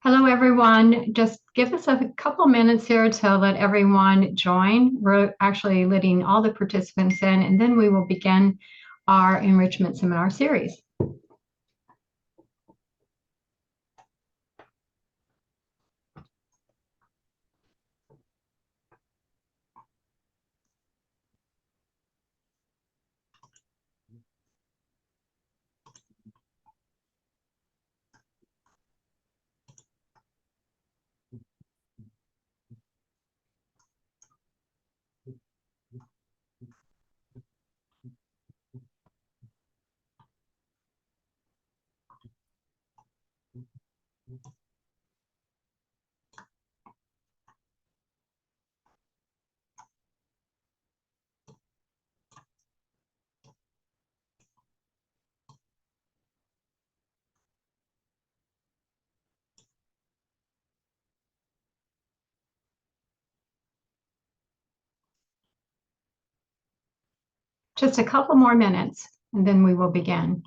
Hello, everyone. Just give us a couple minutes here to let everyone join. We're actually letting all the participants in, and then we will begin our enrichment seminar series. Just a couple more minutes, and then we will begin.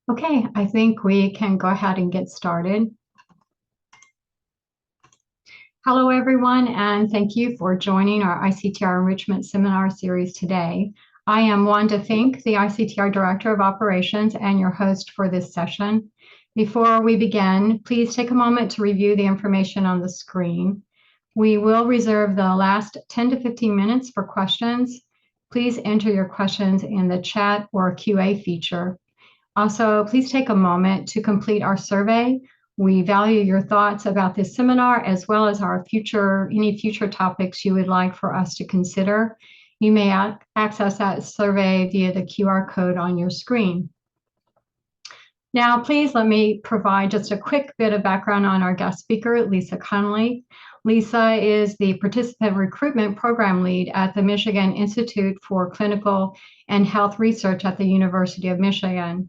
Okay, I think we can go ahead and get started. Hello, everyone, and thank you for joining our ICTR Enrichment Seminar Series today. I am Wanda Fink, the ICTR Director of Operations and your host for this session. Before we begin, please take a moment to review the information on the screen. We will reserve the last 10 to 15 minutes for questions. Please enter your questions in the chat or QA feature. Also, please take a moment to complete our survey. We value your thoughts about this seminar as well as any future topics you would like for us to consider. You may access that survey via the QR code on your screen. Now, please let me provide just a quick bit of background on our guest speaker, Lisa Connolly. Lisa is the Participant Recruitment Program Lead at the Michigan Institute for Clinical and Health Research at the University of Michigan.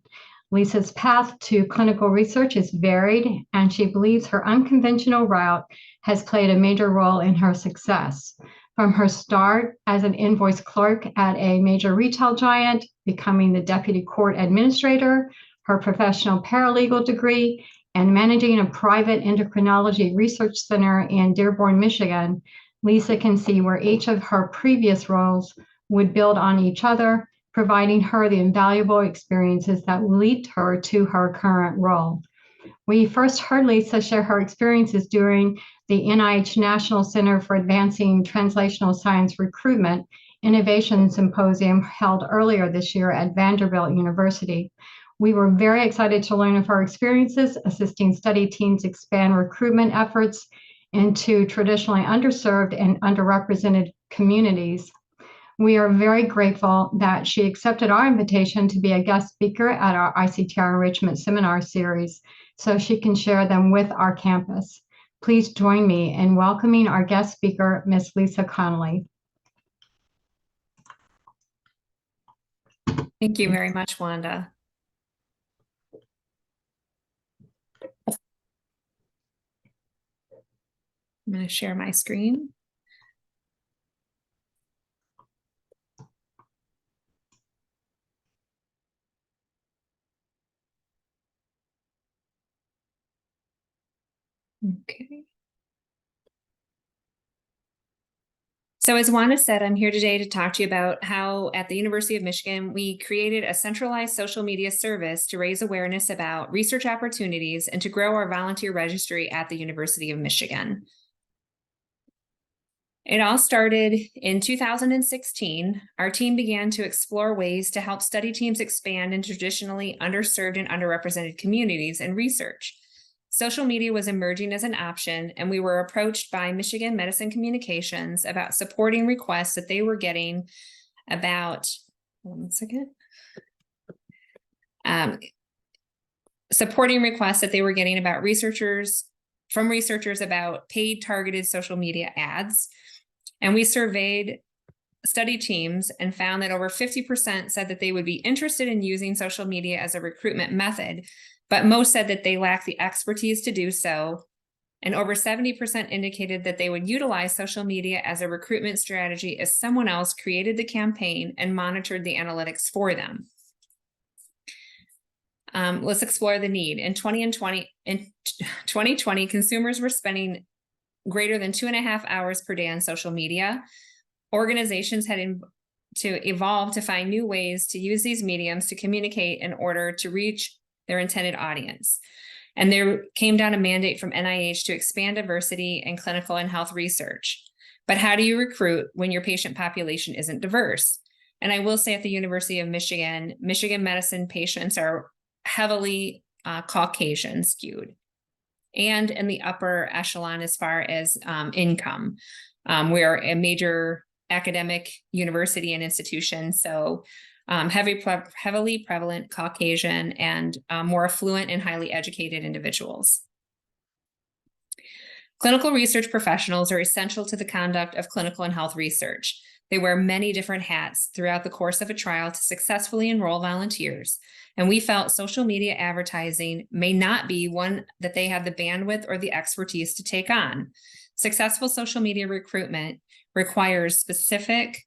Lisa's path to clinical research is varied, and she believes her unconventional route has played a major role in her success. From her start as an invoice clerk at a major retail giant, becoming the deputy court administrator, her professional paralegal degree, and managing a private endocrinology research center in Dearborn, Michigan, Lisa can see where each of her previous roles would build on each other, providing her the invaluable experiences that will lead her to her current role. We first heard Lisa share her experiences during the NIH National Center for Advancing Translational Science Recruitment Innovation Symposium held earlier this year at Vanderbilt University. We were very excited to learn of her experiences assisting study teams expand recruitment efforts into traditionally underserved and underrepresented communities. We are very grateful that she accepted our invitation to be a guest speaker at our ICTR Enrichment Seminar Series so she can share them with our campus. Please join me in welcoming our guest speaker, Ms. Lisa Connolly. Thank you very much, Wanda. I'm going to share my screen. Okay. So as Wanda said, I'm here today to talk to you about how at the University of Michigan, we created a centralized social media service to raise awareness about research opportunities and to grow our volunteer registry at the University of Michigan. It all started in 2016. Our team began to explore ways to help study teams expand in traditionally underserved and underrepresented communities and research. Social media was emerging as an option, and we were approached by Michigan Medicine Communications about supporting requests that they were getting about, supporting requests that they were getting about researchers about paid targeted social media ads. And we surveyed study teams and found that over 50% said that they would be interested in using social media as a recruitment method, but most said that they lack the expertise to do so. And over 70% indicated that they would utilize social media as a recruitment strategy if someone else created the campaign and monitored the analytics for them. Let's explore the need. In 2020, consumers were spending greater than 2.5 hours per day on social media. Organizations had to evolve to find new ways to use these mediums to communicate in order to reach their intended audience. And there came down a mandate from NIH to expand diversity in clinical and health research. But how do you recruit when your patient population isn't diverse? And I will say at the University of Michigan, Michigan medicine patients are heavily Caucasian skewed, and in the upper echelon as far as income. We are a major academic university and institution, so heavily prevalent Caucasian and more affluent and highly educated individuals. Clinical research professionals are essential to the conduct of clinical and health research. They wear many different hats throughout the course of a trial to successfully enroll volunteers. And we felt social media advertising may not be one that they have the bandwidth or the expertise to take on. Successful social media recruitment requires specific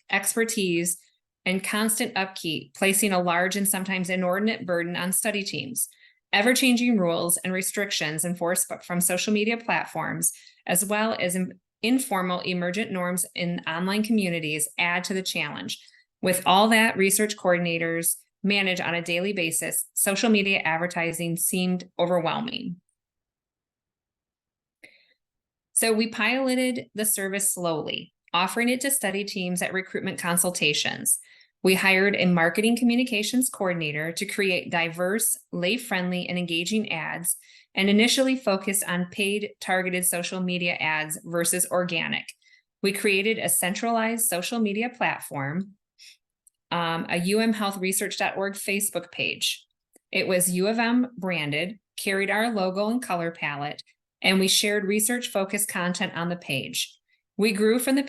expertise and constant upkeep, placing a large and sometimes inordinate burden on study teams. Ever-changing rules and restrictions enforced from social media platforms, as well as informal emergent norms in online communities, add to the challenge. With all that research coordinators manage on a daily basis, social media advertising seemed overwhelming. So we piloted the service slowly, offering it to study teams at recruitment consultations. We hired a marketing communications coordinator to create diverse, lay-friendly, and engaging ads, and initially focused on paid targeted social media ads versus organic. We created a centralized social media platform, a umhealthresearch.org Facebook page. It was U of M branded, carried our logo and color palette, and we shared research-focused content on the page. We grew from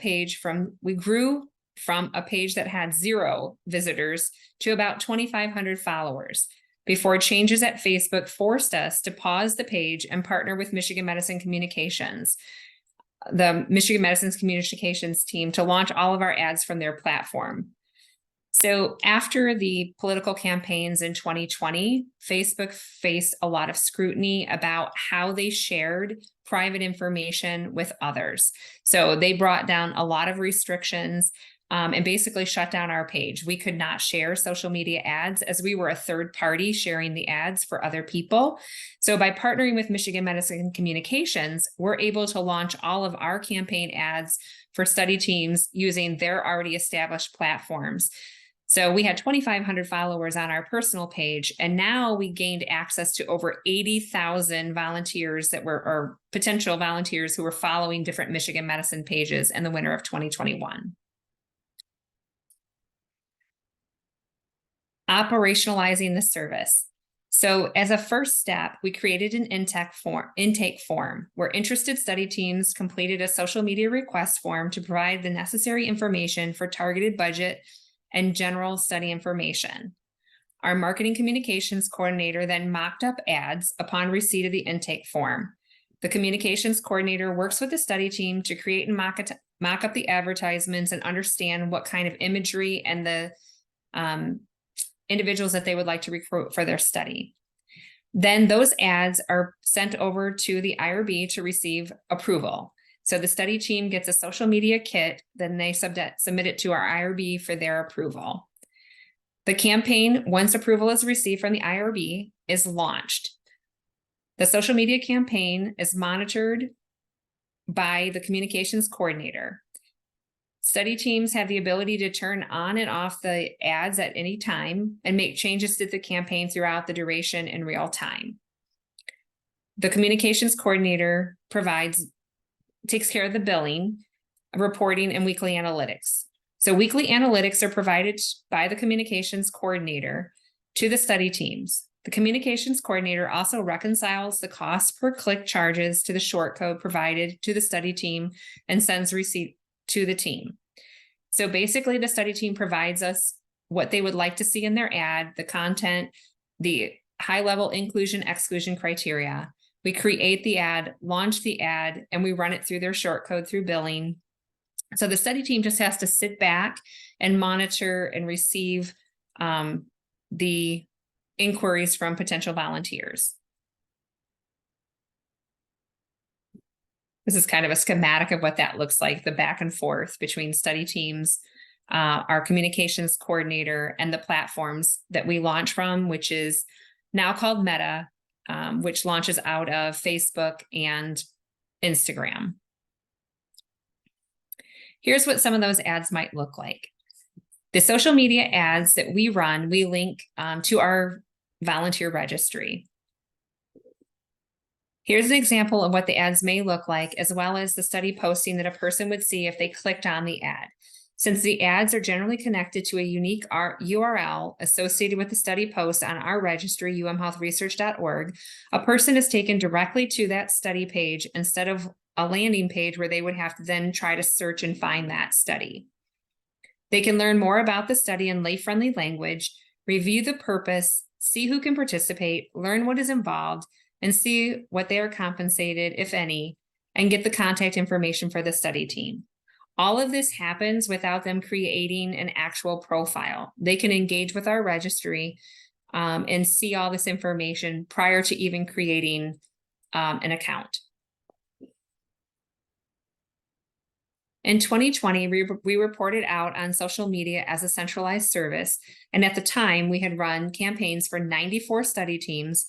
a page that had 0 visitors to about 2,500 followers before changes at Facebook forced us to pause the page and partner with Michigan Medicine Communications, the Michigan Medicine Communications team, to launch all of our ads from their platform. So after the political campaigns in 2020, Facebook faced a lot of scrutiny about how they shared private information with others. So they brought down a lot of restrictions and basically shut down our page. We could not share social media ads as we were a third party sharing the ads for other people. So by partnering with Michigan Medicine Communications, we're able to launch all of our campaign ads for study teams using their already established platforms. So we had 2,500 followers on our personal page, and now we gained access to over 80,000 volunteers that were, or potential volunteers who were following different Michigan medicine pages in the winter of 2021. Operationalizing the service. So as a first step, we created an intake form where interested study teams completed a social media request form to provide the necessary information for targeted budget and general study information. Our marketing communications coordinator then mocked up ads upon receipt of the intake form. The communications coordinator works with the study team to create and mock up the advertisements and understand what kind of imagery and the individuals that they would like to recruit for their study. Then those ads are sent over to the IRB to receive approval. So the study team gets a social media kit, then they submit it to our IRB for their approval. The campaign, once approval is received from the IRB, is launched. The social media campaign is monitored by the communications coordinator. Study teams have the ability to turn on and off the ads at any time and make changes to the campaign throughout the duration in real time. The communications coordinator takes care of the billing, reporting, and weekly analytics. So weekly analytics are provided by the communications coordinator to the study teams. The communications coordinator also reconciles the cost per click charges to the short code provided to the study team and sends receipt to the team. So basically, the study team provides us what they would like to see in their ad, the content, the high-level inclusion-exclusion criteria. We create the ad, launch the ad, and we run it through their short code through billing. So the study team just has to sit back and monitor and receive the inquiries from potential volunteers. This is kind of a schematic of what that looks like, the back and forth between study teams, our communications coordinator, and the platforms that we launch from, which is now called Meta, which launches out of Facebook and Instagram. Here's what some of those ads might look like. The social media ads that we run, we link to our volunteer registry. Here's an example of what the ads may look like, as well as the study posting that a person would see if they clicked on the ad. Since the ads are generally connected to a unique URL associated with the study post on our registry, umhealthresearch.org, a person is taken directly to that study page instead of a landing page where they would have to then try to search and find that study. They can learn more about the study in lay-friendly language, review the purpose, see who can participate, learn what is involved, and see what they are compensated, if any, and get the contact information for the study team. All of this happens without them creating an actual profile. They can engage with our registry and see all this information prior to even creating an account. In 2020, we reported out on social media as a centralized service, and at the time, we had run campaigns for 94 study teams,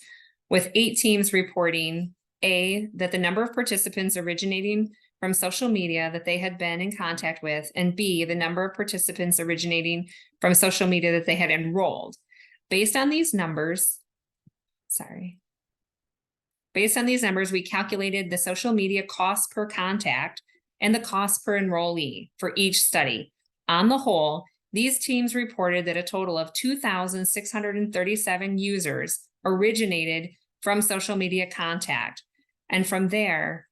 with 8 teams reporting A, that the number of participants originating from social media that they had been in contact with, and B, the number of participants originating from social media that they had enrolled. Based on these numbers, we calculated the social media cost per contact and the cost per enrollee for each study. On the whole, these teams reported that a total of 2,637 users originated from social media contact. And from there,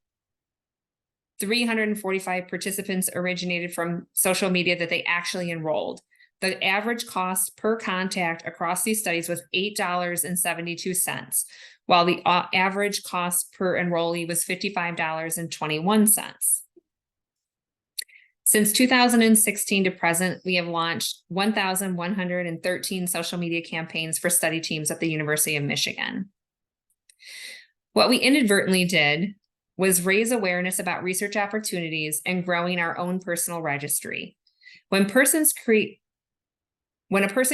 345 participants originated from social media that they actually enrolled. The average cost per contact across these studies was $8.72, while the average cost per enrollee was $55.21. Since 2016 to present, we have launched 1,113 social media campaigns for study teams at the University of Michigan. What we inadvertently did was raise awareness about research opportunities and growing our own personal registry. When a person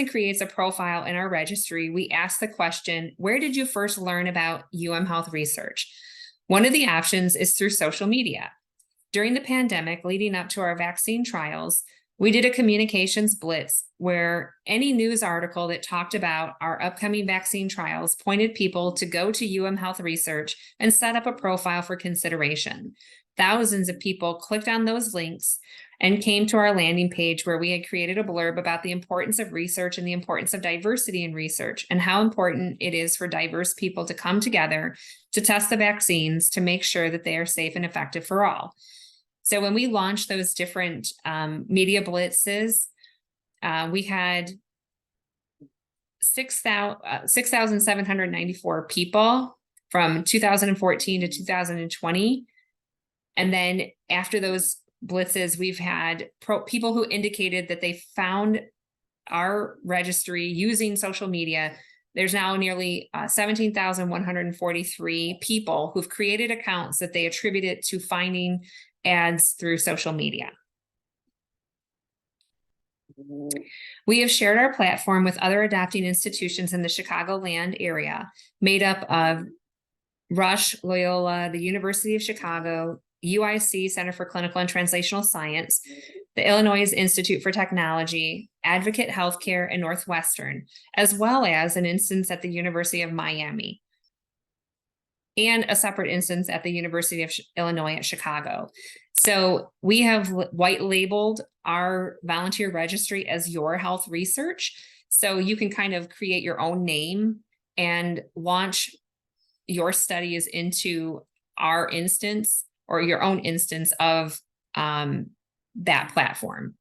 creates a profile in our registry, we ask the question, where did you first learn about Health research? One of the options is through social media. During the pandemic leading up to our vaccine trials, we did a communications blitz where any news article that talked about our upcoming vaccine trials pointed people to go to Health research and set up a profile for consideration. Thousands of people clicked on those links and came to our landing page where we had created a blurb about the importance of research and the importance of diversity in research and how important it is for diverse people to come together to test the vaccines to make sure that they are safe and effective for all. So when we launched those different media blitzes, we had 6,794 people from 2014 to 2020. And then after those blitzes, we've had people who indicated that they found our registry using social media. There's now nearly 17,143 people who've created accounts that they attributed to finding ads through social media. We have shared our platform with other adopting institutions in the Chicagoland area, made up of Rush, Loyola, the University of Chicago, UIC Center for Clinical and Translational Science, the Illinois Institute for Technology, Advocate Healthcare, and Northwestern, as well as an instance at the University of Miami, and a separate instance at the University of Illinois at Chicago. So we have white labeled our volunteer registry as Your Health Research. So you can kind of create your own name and launch your studies into our instance or your own instance of that platform.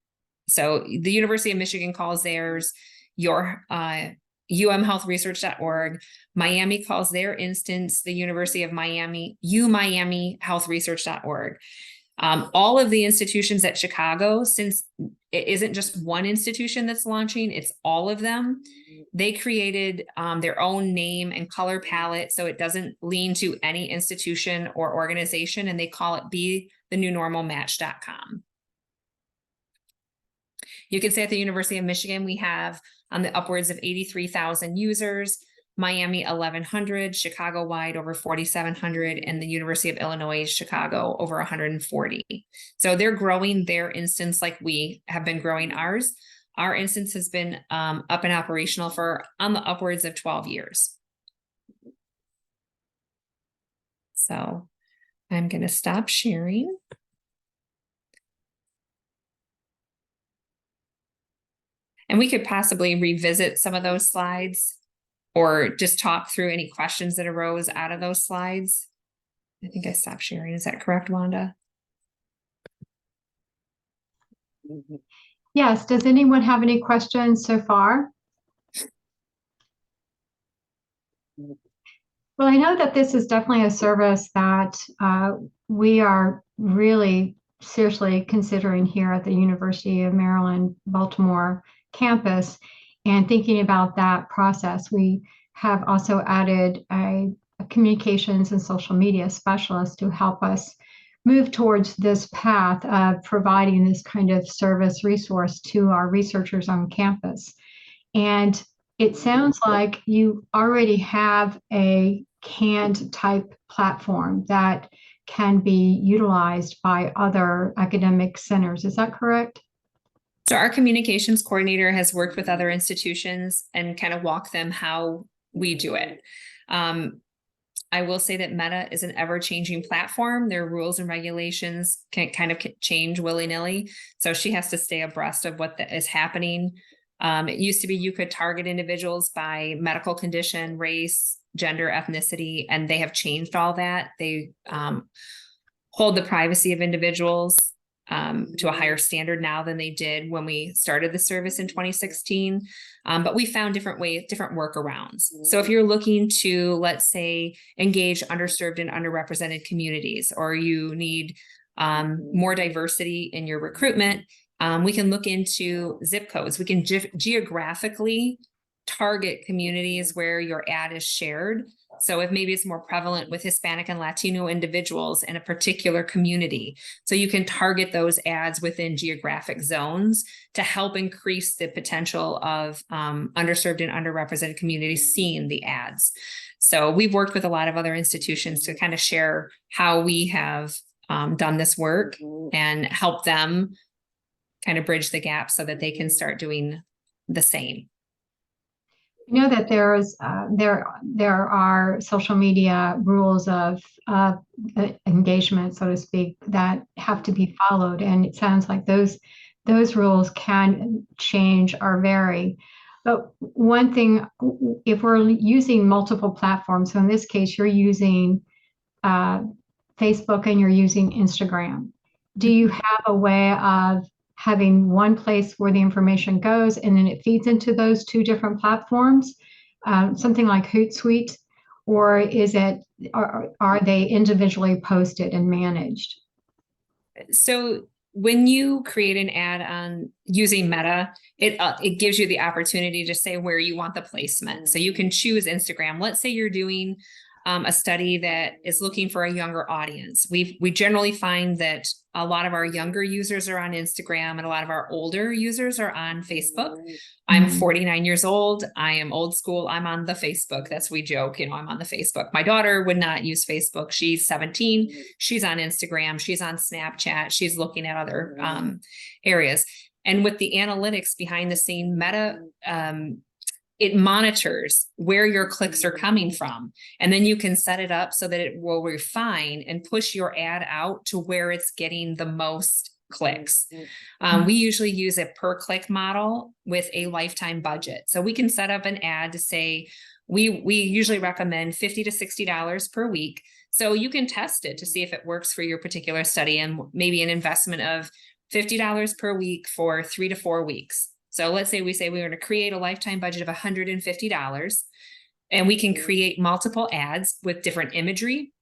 So the University of Michigan calls theirs your umhealthresearch.org. Miami calls their instance the University of Miami, umiamihealthresearch.org. All of the institutions at Chicago, since it isn't just one institution that's launching, it's all of them. They created their own name and color palette, so it doesn't lean to any institution or organization, and they call it BeTheNewNormalMatch.com. You can say at the University of Michigan, we have on the upwards of 83,000 users, Miami 1,100, Chicago-wide over 4,700, and the University of Illinois Chicago over 140. So they're growing their instance like we have been growing ours. Our instance has been up and operational for on the upwards of 12 years. So I'm going to stop sharing. And we could possibly revisit some of those slides or just talk through any questions that arose out of those slides. I think I stopped sharing. Is that correct, Wanda? Yes. Does anyone have any questions so far? Well, I know that this is definitely a service that we are really seriously considering here at the University of Maryland, Baltimore campus, and thinking about that process. We have also added a communications and social media specialist to help us move towards this path of providing this kind of service resource to our researchers on campus. And it sounds like you already have a canned type platform that can be utilized by other academic centers. Is that correct? So our communications coordinator has worked with other institutions and kind of walked them how we do it. I will say that Meta is an ever-changing platform. Their rules and regulations can kind of change willy-nilly. So she has to stay abreast of what is happening. It used to be you could target individuals by medical condition, race, gender, ethnicity, and they have changed all that. They hold the privacy of individuals to a higher standard now than they did when we started the service in 2016. But we found different workarounds. So if you're looking to, let's say, engage underserved and underrepresented communities, or you need more diversity in your recruitment, we can look into zip codes. We can geographically target communities where your ad is shared. So if maybe it's more prevalent with Hispanic and Latino individuals in a particular community, so you can target those ads within geographic zones to help increase the potential of underserved and underrepresented communities seeing the ads. So we've worked with a lot of other institutions to kind of share how we have done this work and help them kind of bridge the gap so that they can start doing the same. You know that there are social media rules of engagement, so to speak, that have to be followed, and it sounds like those rules can change or vary. But one thing, if we're using multiple platforms, so in this case you're using Facebook and you're using Instagram, do you have a way of having one place where the information goes and then it feeds into those two different platforms, something like Hootsuite, or are they individually posted and managed? So when you create an ad on using Meta, it gives you the opportunity to say where you want the placement. So you can choose Instagram. Let's say you're doing a study that is looking for a younger audience. We generally find that a lot of our younger users are on Instagram and a lot of our older users are on Facebook. I'm 49 years old. I am old school. I'm on the Facebook. That's, we joke, I'm on the Facebook. My daughter would not use Facebook. She's 17. She's on Instagram. She's on Snapchat. She's looking at other areas. And with the analytics behind the scene, Meta, it monitors where your clicks are coming from. And then you can set it up so that it will refine and push your ad out to where it's getting the most clicks. We usually use a per click model with a lifetime budget. So we can set up an ad to say, we usually recommend $50 to $60 per week. So you can test it to see if it works for your particular study, and maybe an investment of $50 per week for 3 to 4 weeks. So let's say we were going to create a lifetime budget of $150, and we can create multiple ads with different imagery.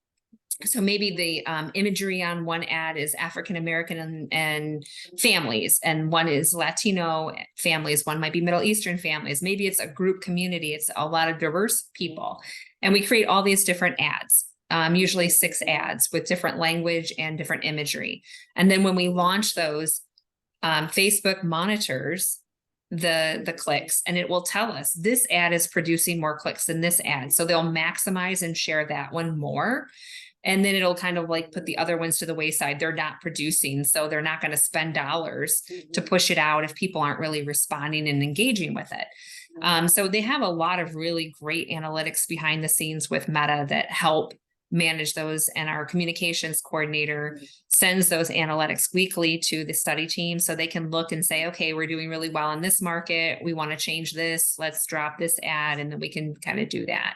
So maybe the imagery on one ad is African-American and families, and one is Latino families, one might be Middle Eastern families. Maybe it's a group community. It's a lot of diverse people. And we create all these different ads, usually 6 ads with different language and different imagery. And then when we launch those, Facebook monitors the clicks, and it will tell us this ad is producing more clicks than this ad. So they'll maximize and share that one more. And then it'll kind of like put the other ones to the wayside. They're not producing, so they're not going to spend dollars to push it out if people aren't really responding and engaging with it. So they have a lot of really great analytics behind the scenes with Meta that help manage those, and our communications coordinator sends those analytics weekly to the study team so they can look and say, okay, we're doing really well in this market, we want to change this, let's drop this ad, and then we can kind of do that.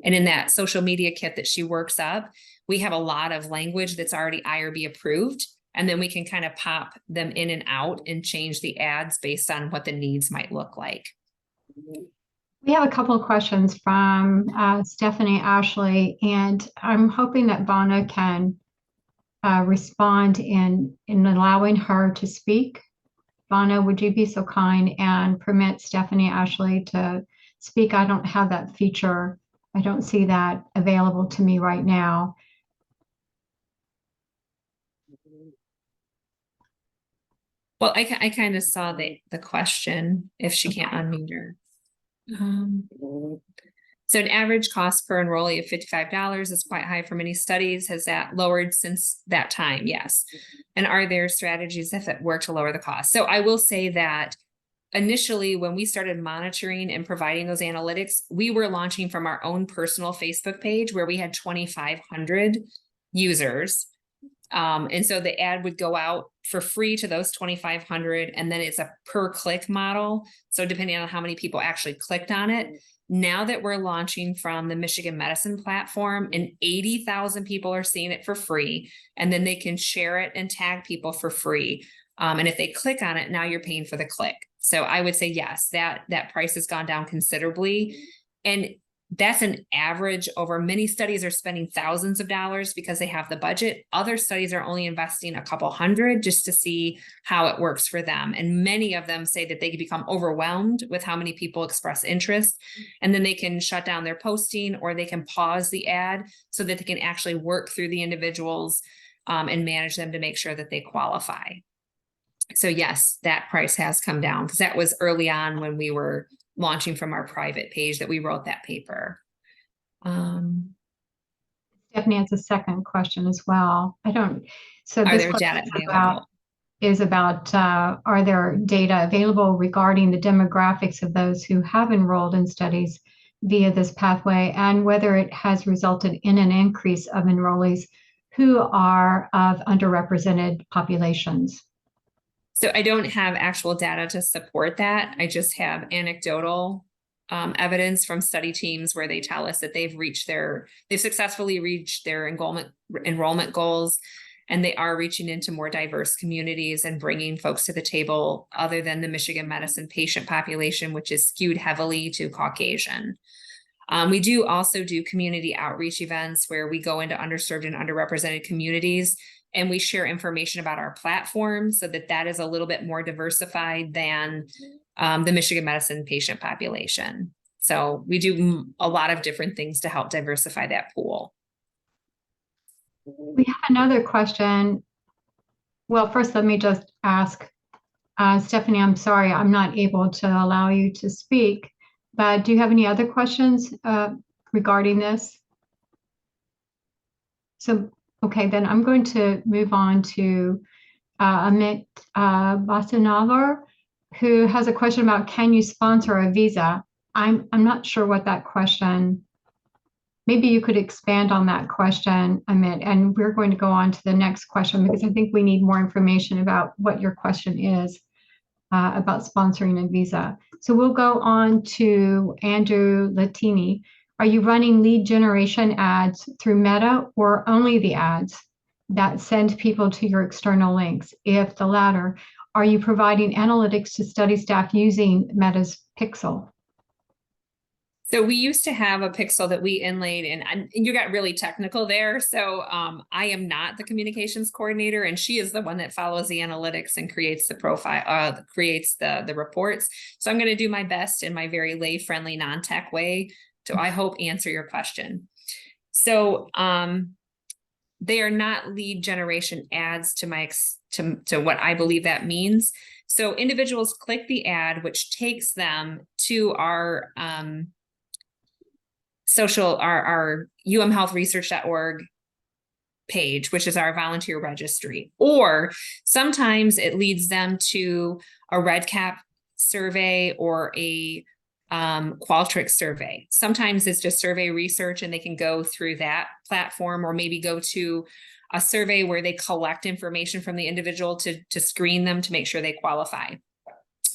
And in that social media kit that she works up, we have a lot of language that's already IRB approved, and then we can kind of pop them in and out and change the ads based on what the needs might look like. We have a couple of questions from Stephanie Ashley, and I'm hoping that Vana can respond in allowing her to speak. Vana, would you be so kind and permit Stephanie Ashley to speak? I don't have that feature. I don't see that available to me right now. Well, I kind of saw the question, if she can't unmute her. So an average cost per enrollee of $55 is quite high for many studies. Has that lowered since that time? Yes. And are there strategies if it work to lower the cost? So I will say that initially, when we started monitoring and providing those analytics, we were launching from our own personal Facebook page where we had 2,500 users. And so the ad would go out for free to those 2,500, and then it's a per click model. So depending on how many people actually clicked on it, now that we're launching from the Michigan Medicine platform, and 80,000 people are seeing it for free, and then they can share it and tag people for free. And if they click on it, now you're paying for the click. So I would say, yes, that price has gone down considerably. And that's an average over many studies are spending thousands of dollars because they have the budget. Other studies are only investing a couple hundred just to see how it works for them. And many of them say that they can become overwhelmed with how many people express interest, and then they can shut down their posting, or they can pause the ad so that they can actually work through the individuals and manage them to make sure that they qualify. So yes, that price has come down, because that was early on when we were launching from our private page that we wrote that paper. Stephanie has a second question as well. So are this there question data available? is about are there data available regarding the demographics of those who have enrolled in studies via this pathway, and whether it has resulted in an increase of enrollees who are of underrepresented populations? So I don't have actual data to support that. I just have anecdotal evidence from study teams where they tell us that they've successfully reached their enrollment goals, and they are reaching into more diverse communities and bringing folks to the table other than the Michigan Medicine patient population, which is skewed heavily to Caucasian. We do also do community outreach events where we go into underserved and underrepresented communities, and we share information about our platform so that is a little bit more diversified than the Michigan Medicine patient population. So we do a lot of different things to help diversify that pool. We have another question. Well, first, let me just ask, Stephanie, I'm sorry, I'm not able to allow you to speak, but do you have any other questions regarding this? So, okay, then I'm going to move on to Amit Basanavar, who has a question about, can you sponsor a visa? I'm not sure what that question, maybe you could expand on that question, Amit, and we're going to go on to the next question because I think we need more information about what your question is about sponsoring a visa. So we'll go on to Andrew Latini. Are you running lead generation ads through Meta or only the ads that send people to your external links? If the latter, are you providing analytics to study staff using Meta's Pixel? So we used to have a pixel that we inlaid and you got really technical there. So I am not the communications coordinator, and she is the one that follows the analytics and creates the profile, creates the reports. So I'm going to do my best in my very lay friendly, non-tech way to, I hope, answer your question. So they are not lead generation ads to what I believe that means. So individuals click the ad, which takes them to our our umhealthresearch.org page, which is our volunteer registry. Or sometimes it leads them to a REDCap survey or a Qualtrics survey. Sometimes it's just survey research and they can go through that platform, or maybe go to a survey where they collect information from the individual to screen them to make sure they qualify.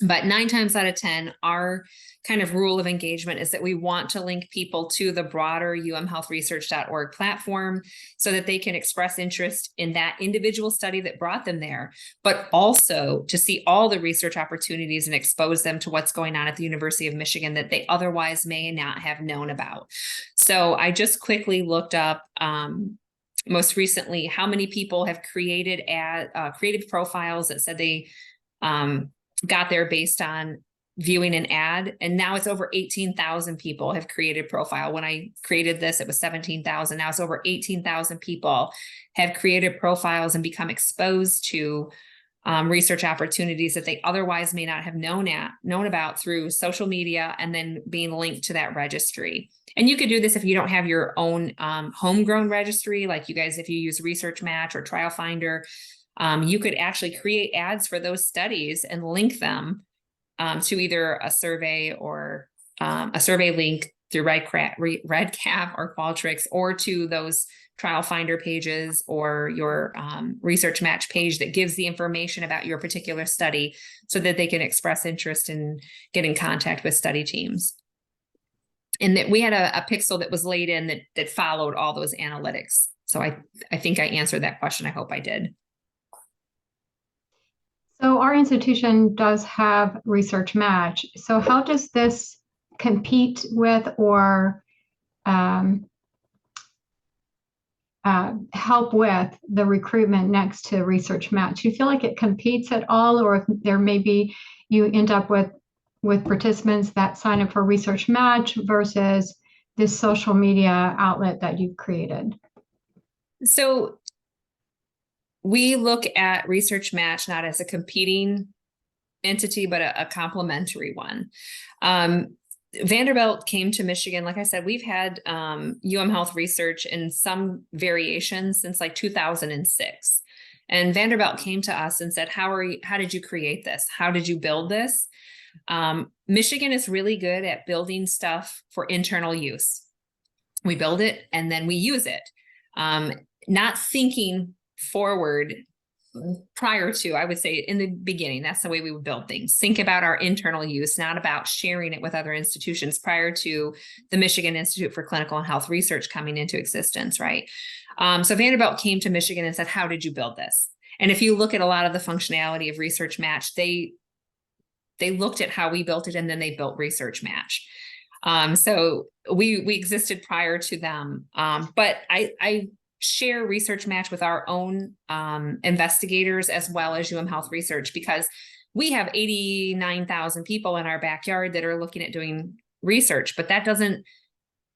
But 9 times out of 10, our kind of rule of engagement is that we want to link people to the broader umhealthresearch.org platform so that they can express interest in that individual study that brought them there, but also to see all the research opportunities and expose them to what's going on at the University of Michigan that they otherwise may not have known about. So I just quickly looked up most recently how many people have created creative profiles that said they got there based on viewing an ad. And now it's over 18,000 people have created profile. When I created this, it was 17,000. Now it's over 18,000 people have created profiles and become exposed to research opportunities that they otherwise may not have known about through social media, and then being linked to that registry. And you could do this if you don't have your own homegrown registry, like you guys, if you use Research Match or Trial Finder, you could actually create ads for those studies and link them to either a survey or a survey link through REDCap or Qualtrics, or to those Trial Finder pages or your Research Match page that gives the information about your particular study so that they can express interest and get in contact with study teams. And that we had a pixel that was laid in that followed all those analytics. So I think I answered that question. I hope I did. So our institution does have Research Match. So how does this compete with or help with the recruitment next to Research Match? Do you feel like it competes at all, or if there may be, you end up with participants that sign up for Research Match versus this social media outlet that you've created? So we look at Research Match not as a competing entity, but a complementary one. Vanderbilt came to Michigan. Like I said, we've had Health Research in some variations since like 2006. And Vanderbilt came to us and said, how did you create this? How did you build this? Michigan is really good at building stuff for internal use. We build it and then we use it. Not thinking forward prior to, I would say in the beginning, that's the way we would build things. Think about our internal use, not about sharing it with other institutions prior to the Michigan Institute for Clinical and Health Research coming into existence, right? So Vanderbilt came to Michigan and said, how did you build this? And if you look at a lot of the functionality of Research Match, they looked at how we built it and then they built Research Match. So we existed prior to them. But I share Research Match with our own investigators as well as Health Research, because we have 89,000 people in our backyard that are looking at doing research, but that doesn't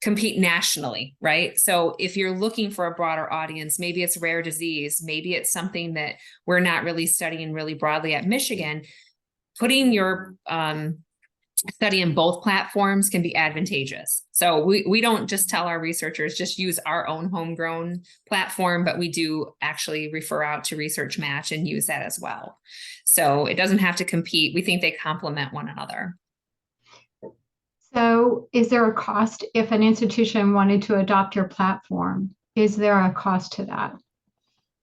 compete nationally, right? So if you're looking for a broader audience, maybe it's rare disease, maybe it's something that we're not really studying really broadly at Michigan, putting your study in both platforms can be advantageous. So we don't just tell our researchers, just use our own homegrown platform, but we do actually refer out to Research Match and use that as well. So it doesn't have to compete. We think they complement one another. So is there a cost if an institution wanted to adopt your platform? Is there a cost to that?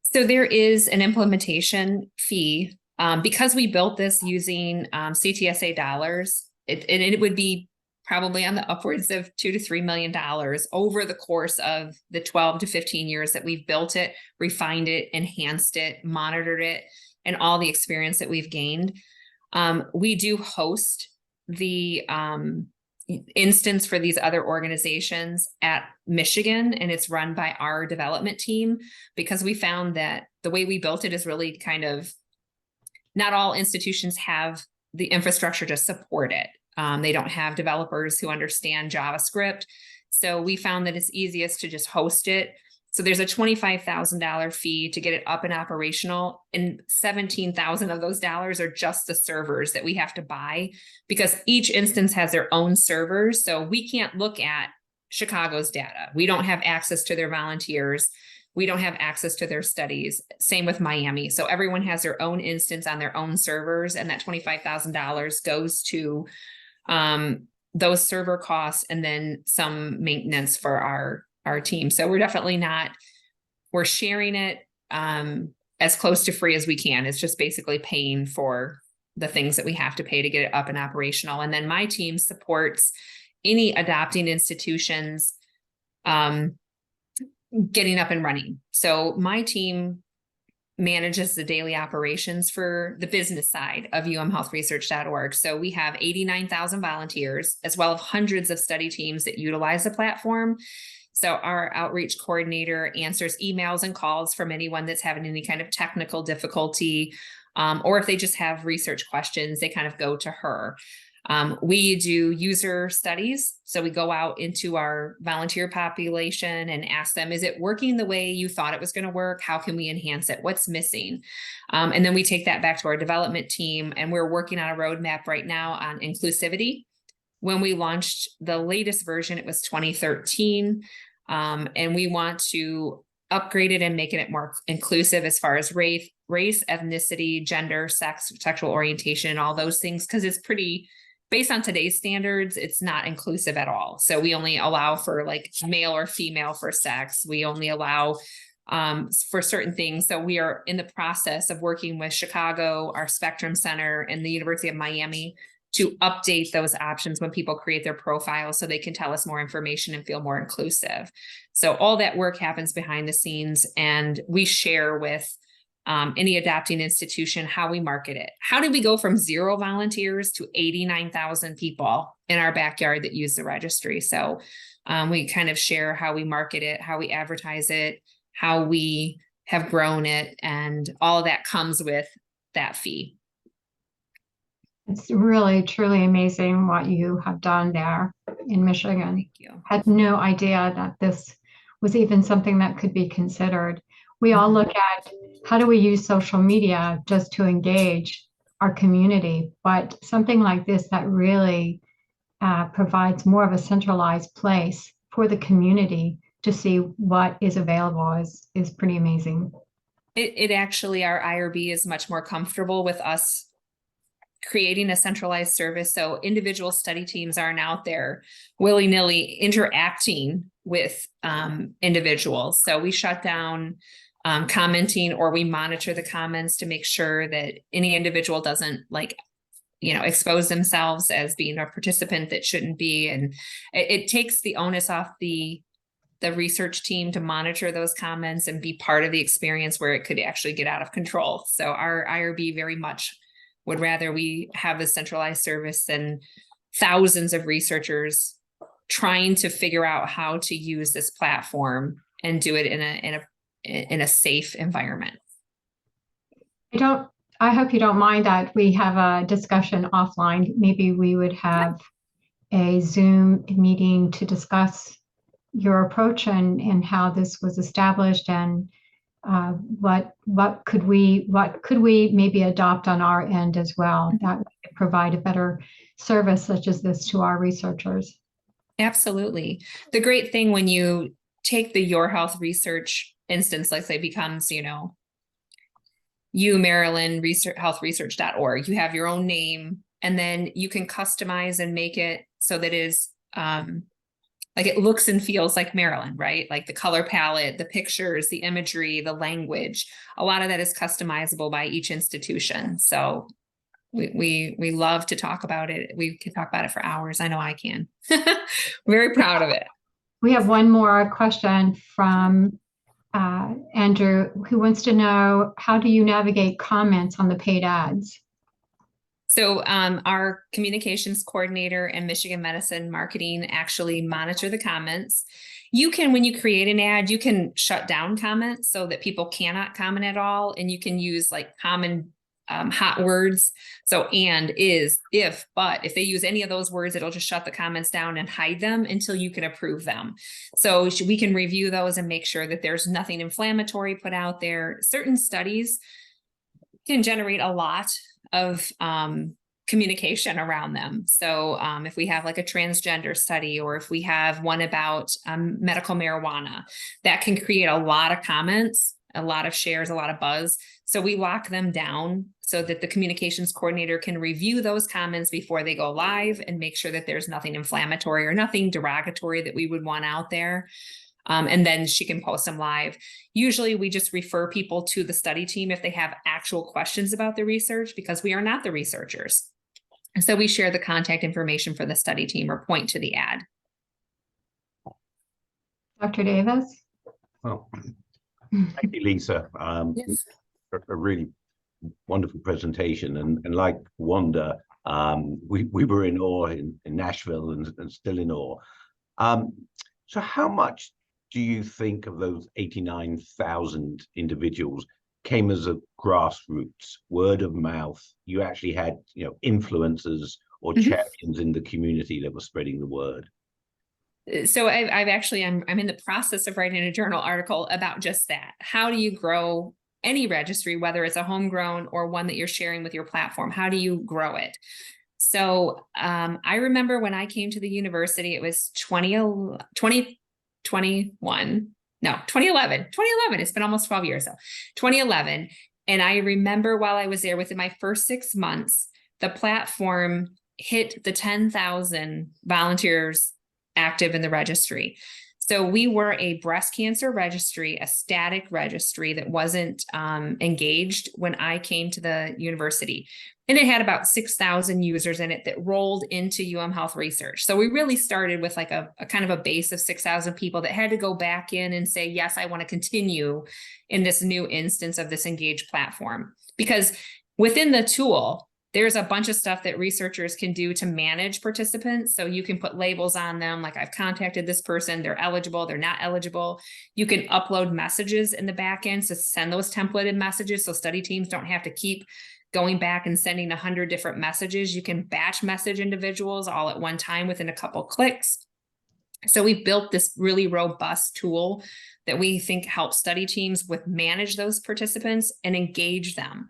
So there is an implementation fee. Because we built this using CTSA dollars, it would be probably on the upwards of $2 to $3 million over the course of the 12 to 15 years that we've built it, refined it, enhanced it, monitored it, and all the experience that we've gained. We do host the instance for these other organizations at Michigan, and it's run by our development team, because we found that the way we built it is really kind of, not all institutions have the infrastructure to support it. They don't have developers who understand JavaScript. So we found that it's easiest to just host it. So there's a $25,000 fee to get it up and operational, and $17,000 of those dollars are just the servers that we have to buy, because each instance has their own servers. So we can't look at Chicago's data. We don't have access to their volunteers. We don't have access to their studies. Same with Miami. So everyone has their own instance on their own servers, and that $25,000 goes to those server costs and then some maintenance for our team. So we're definitely not, we're sharing it as close to free as we can. It's just basically paying for the things that we have to pay to get it up and operational. And then my team supports any adopting institutions getting up and running. So my team manages the daily operations for the business side of umhealthresearch.org. So we have 89,000 volunteers, as well as hundreds of study teams that utilize the platform. So our outreach coordinator answers emails and calls from anyone that's having any kind of technical difficulty, or if they just have research questions, they kind of go to her. We do user studies. So we go out into our volunteer population and ask them, is it working the way you thought it was going to work? How can we enhance it? What's missing? And then we take that back to our development team, and we're working on a roadmap right now on inclusivity. When we launched the latest version, it was 2013. And we want to upgrade it and making it more inclusive as far as race, ethnicity, gender, sex, sexual orientation, and all those things, because it's pretty, based on today's standards, it's not inclusive at all. So we only allow for like male or female for sex. We only allow for certain things. So we are in the process of working with Chicago, our Spectrum Center, and the University of Miami to update those options when people create their profiles, so they can tell us more information and feel more inclusive. So all that work happens behind the scenes, and we share with any adopting institution how we market it. How did we go from 0 volunteers to 89,000 people in our backyard that use the registry? So we kind of share how we market it, how we advertise it, how we have grown it, and all of that comes with that fee. It's really, truly amazing what you have done there in Michigan. Thank you. Had no idea that this was even something that could be considered. We all look at how do we use social media just to engage our community, but something like this that really provides more of a centralized place for the community to see what is available is pretty amazing. It actually, our IRB is much more comfortable with us creating a centralized service. So individual study teams aren't out there willy-nilly interacting with individuals. So we shut down commenting, or we monitor the comments to make sure that any individual doesn't expose themselves as being a participant that shouldn't be. And it takes the onus off the research team to monitor those comments and be part of the experience where it could actually get out of control. So our IRB very much would rather we have a centralized service than thousands of researchers trying to figure out how to use this platform and do it in a safe environment. I hope you don't mind that we have a discussion offline. Maybe we would have a Zoom meeting to discuss your approach and how this was established, and what could we maybe adopt on our end as well that would provide a better service such as this to our researchers. Absolutely. The great thing when you take the Your Health Research instance, let's say becomes, Maryland Research healthresearch.org. You have your own name, and then you can customize and make it so that it is like it looks and feels like Maryland, right? Like the color palette, the pictures, the imagery, the language. A lot of that is customizable by each institution. So we love to talk about it. We can talk about it for hours. I know I can. Very proud of it. We have one more question from Andrew, who wants to know, how do you navigate comments on the paid ads? So our communications coordinator and Michigan Medicine Marketing actually monitor the comments. You can, when you create an ad, you can shut down comments so that people cannot comment at all. And you can use like common hot words. So and, is, if, but, if they use any of those words, it'll just shut the comments down and hide them until you can approve them. So we can review those and make sure that there's nothing inflammatory put out there. Certain studies can generate a lot of communication around them. So if we have like a transgender study, or if we have one about medical marijuana, that can create a lot of comments, a lot of shares, a lot of buzz. So we lock them down so that the communications coordinator can review those comments before they go live and make sure that there's nothing inflammatory or nothing derogatory that we would want out there. And then she can post them live. Usually we just refer people to the study team if they have actual questions about the research, because we are not the researchers. And so we share the contact information for the study team or point to the ad. Dr. Davis? Well, thank you, Lisa. Yes. A really wonderful presentation. And like Wanda, we were in awe in Nashville and still in awe. So how much do you think of those 89,000 individuals came as a grassroots, word of mouth? You actually had, influencers or champions in the community that were spreading the word. So I've actually, I'm in the process of writing a journal article about just that. How do you grow any registry, whether it's a homegrown or one that you're sharing with your platform? How do you grow it? So I remember when I came to the university, it was 2011. It's been almost 12 years. So 2011. And I remember while I was there, within my first 6 months, the platform hit the 10,000 volunteers active in the registry. So we were a breast cancer registry, a static registry that wasn't engaged when I came to the university. And it had about 6,000 users in it that rolled into Health Research. So we really started with like a kind of a base of 6,000 people that had to go back in and say, yes, I want to continue in this new instance of this engaged platform. Because within the tool, there's a bunch of stuff that researchers can do to manage participants. So you can put labels on them, like I've contacted this person, they're eligible, they're not eligible. You can upload messages in the back end to send those templated messages so study teams don't have to keep going back and sending 100 different messages. You can batch message individuals all at one time within a couple clicks. So we built this really robust tool that we think helps study teams with manage those participants and engage them.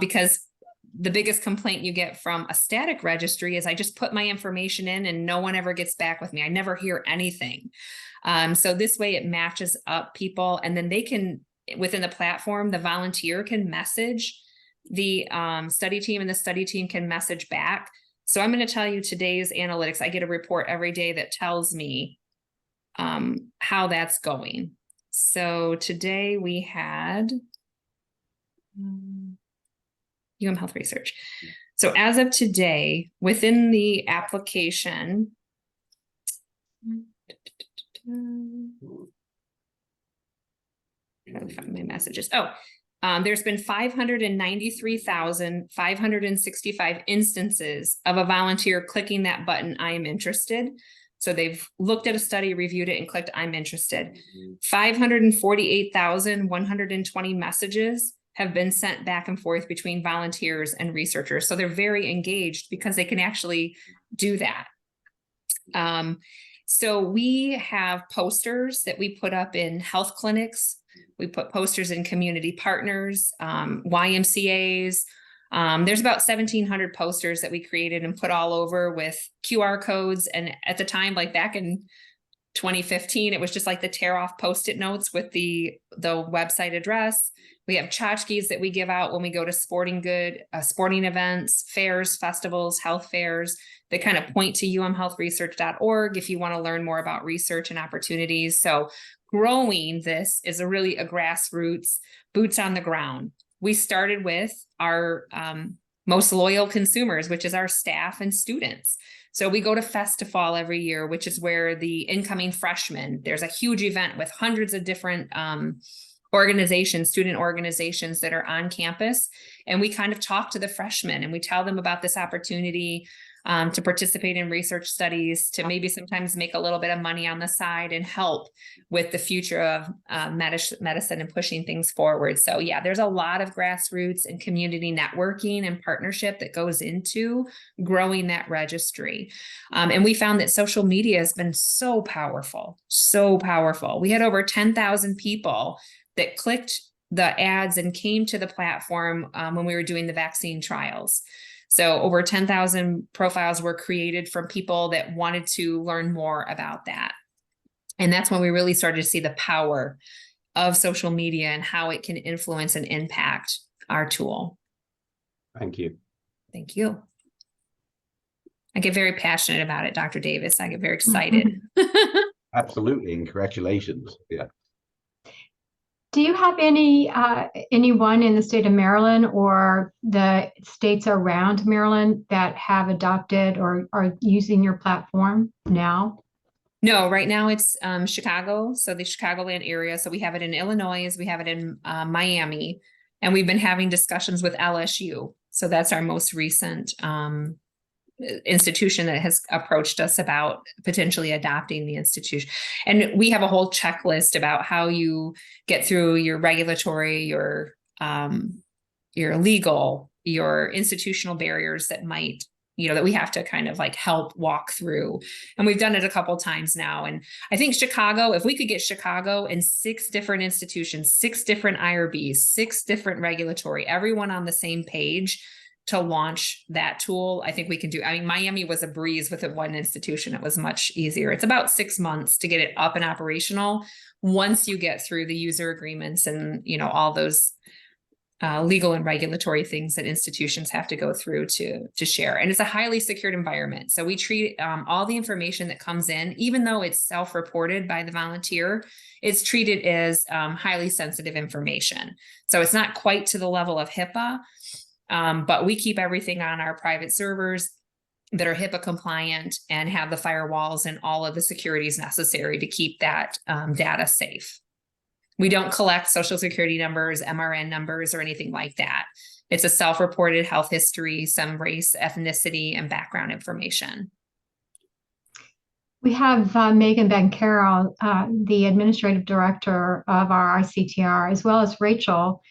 Because the biggest complaint you get from a static registry is I just put my information in and no one ever gets back with me. I never hear anything. So this way it matches up people, and then they can, within the platform, the volunteer can message the study team and the study team can message back. So I'm going to tell you today's analytics. I get a report every day that tells me how that's going. So today we had Health Research. So as of today, within the application, trying to find my messages. There's been 593,565 instances of a volunteer clicking that button, I am interested. So they've looked at a study, reviewed it, and clicked, I'm interested. 548,120 messages have been sent back and forth between volunteers and researchers. So they're very engaged because they can actually do that. So we have posters that we put up in health clinics. We put posters in community partners, YMCAs. There's about 1,700 posters that we created and put all over with QR codes. And at the time, like back in 2015, it was just like the tear off Post-it notes with the website address. We have tchotchkes that we give out when we go to sporting events, fairs, festivals, health fairs. They kind of point to umhealthresearch.org if you want to learn more about research and opportunities. So growing this is a grassroots, boots on the ground. We started with our most loyal consumers, which is our staff and students. So we go to Festival every year, which is where the incoming freshmen, there's a huge event with hundreds of different student organizations that are on campus. And we kind of talk to the freshmen and we tell them about this opportunity to participate in research studies, to maybe sometimes make a little bit of money on the side and help with the future of medicine and pushing things forward. So yeah, there's a lot of grassroots and community networking and partnership that goes into growing that registry. And we found that social media has been so powerful, so powerful. We had over 10,000 people that clicked the ads and came to the platform when we were doing the vaccine trials. So over 10,000 profiles were created from people that wanted to learn more about that. And that's when we really started to see the power of social media and how it can influence and impact our tool. Thank you. Thank you. I get very passionate about it, Dr. Davis. I get very excited. Absolutely. And congratulations. Yeah. Do you have anyone in the state of Maryland or the states around Maryland that have adopted or are using your platform now? No, right now it's Chicago, so the Chicagoland area. So we have it in Illinois, we have it in Miami, and we've been having discussions with LSU. So that's our most recent institution that has approached us about potentially adopting the institution. And we have a whole checklist about how you get through your regulatory, your legal, your institutional barriers that might, that we have to kind of like help walk through. And we've done it a couple times now. And I think Chicago, if we could get Chicago and 6 different institutions, 6 different IRBs, 6 different regulatory, everyone on the same page to launch that tool, I think we can do. I mean, Miami was a breeze with one institution. It was much easier. It's about 6 months to get it up and operational once you get through the user agreements and, all those legal and regulatory things that institutions have to go through to share. And it's a highly secured environment. So we treat all the information that comes in, even though it's self-reported by the volunteer, it's treated as highly sensitive information. So it's not quite to the level of HIPAA, but we keep everything on our private servers that are HIPAA compliant and have the firewalls and all of the securities necessary to keep that data safe. We don't collect social security numbers, MRN numbers, or anything like that. It's a self-reported health history, some race, ethnicity, and background information. We have Megan Ben Carroll, the administrative director of our ICTR, as well as Rachel,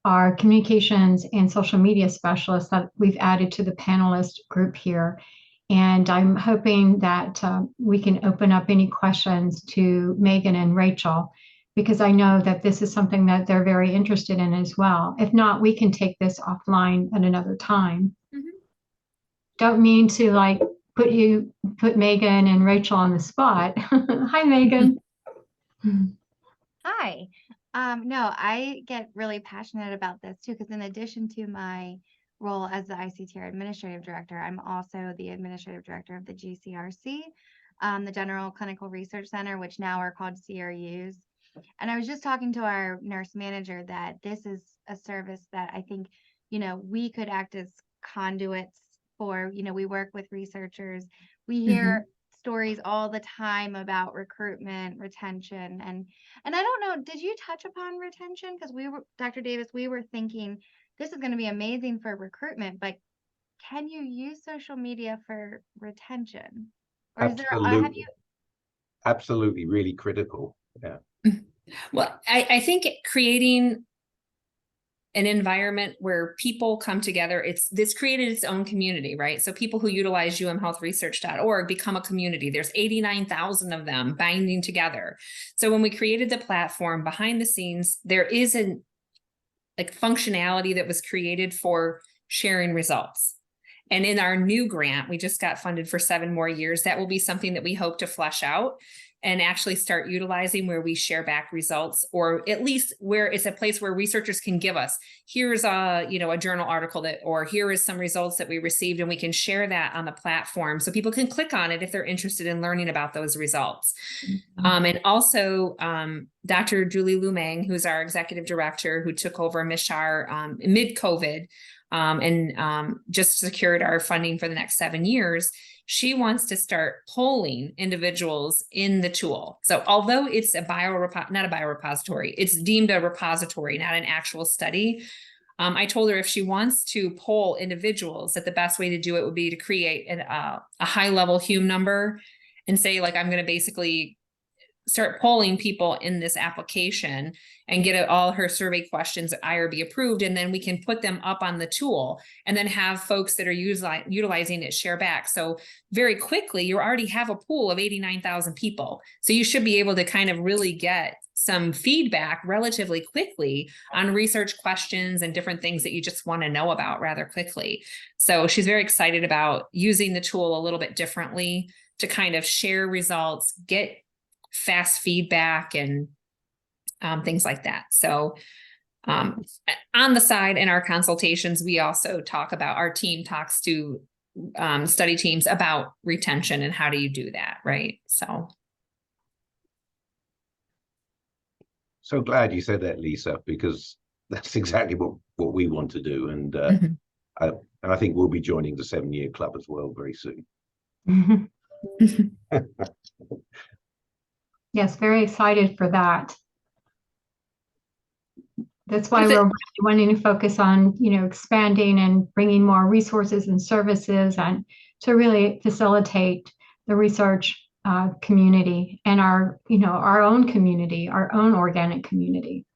our communications and social media specialist that we've added to the panelist group here. And I'm hoping that we can open up any questions to Megan and Rachel, because I know that this is something that they're very interested in as well. If not, we can take this offline at another time. Mm-hmm. Don't mean to put Megan and Rachel on the spot. Hi, Megan. Hi. No, I get really passionate about this too, because in addition to my role as the ICTR administrative director, I'm also the administrative director of the GCRC, the General Clinical Research Center, which now are called CRUs. And I was just talking to our nurse manager that this is a service that I think, we could act as conduits for, we work with researchers. We hear stories all the time about recruitment, retention, and I don't know, did you touch upon retention? Because Dr. Davis, we were thinking this is going to be amazing for recruitment, but can you use social media for retention? Or Absolutely. Absolutely, really critical. Yeah. Well, I think creating an environment where people come together. This created its own community, right? So people who utilize umhealthresearch.org become a community. There's 89,000 of them binding together. So when we created the platform, behind the scenes, there is an functionality that was created for sharing results. And in our new grant, we just got funded for 7 more years. That will be something that we hope to flesh out and actually start utilizing, where we share back results, or at least where it's a place where researchers can give us, here's a journal article or here is some results that we received, and we can share that on the platform so people can click on it if they're interested in learning about those results. And also Dr. Julie Lumang, who's our executive director, who took over MISHAR mid-COVID, and just secured our funding for the next 7 years. She wants to start polling individuals in the tool. So although it's not a biorepository, it's deemed a repository, not an actual study. I told her if she wants to poll individuals, that the best way to do it would be to create a high-level Hume number and say, like, I'm going to basically start polling people in this application and get all her survey questions at IRB approved. And then we can put them up on the tool and then have folks that are utilizing it share back. So very quickly, you already have a pool of 89,000 people. So you should be able to kind of really get some feedback relatively quickly on research questions and different things that you just want to know about rather quickly. So she's very excited about using the tool a little bit differently to kind of share results, get fast feedback, and things like that. So on the side, in our consultations, we also our team talks to study teams about retention and how do you do that, right? So glad you said that, Lisa, because that's exactly what we want to do. And I think we'll be joining the 7-year club as well very soon. Yes, very excited for that. That's why we're wanting to focus on, expanding and bringing more resources and services, and to really facilitate the research community and our own community, our own organic community.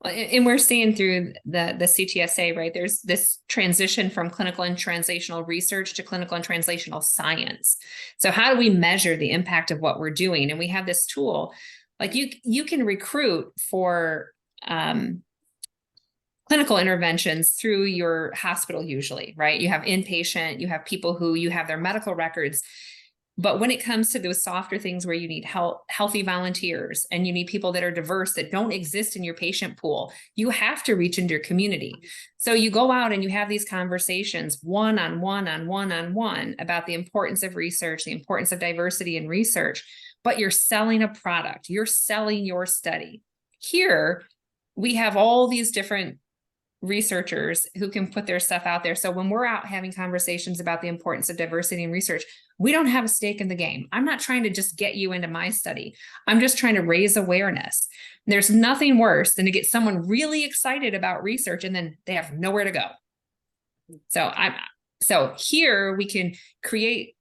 And we're seeing through the CTSA, right? There's this transition from clinical and translational research to clinical and translational science. So how do we measure the impact of what we're doing? And we have this tool, like you can recruit for clinical interventions through your hospital usually, right? You have inpatient, you have people who you have their medical records. But when it comes to those softer things where you need healthy volunteers and you need people that are diverse, that don't exist in your patient pool, you have to reach into your community. So you go out and you have these conversations one-on-one about the importance of research, the importance of diversity in research, but you're selling a product, you're selling your study. Here, we have all these different researchers who can put their stuff out there. So when we're out having conversations about the importance of diversity in research, we don't have a stake in the game. I'm not trying to just get you into my study. I'm just trying to raise awareness. There's nothing worse than to get someone really excited about research and then they have nowhere to go. So here we can create,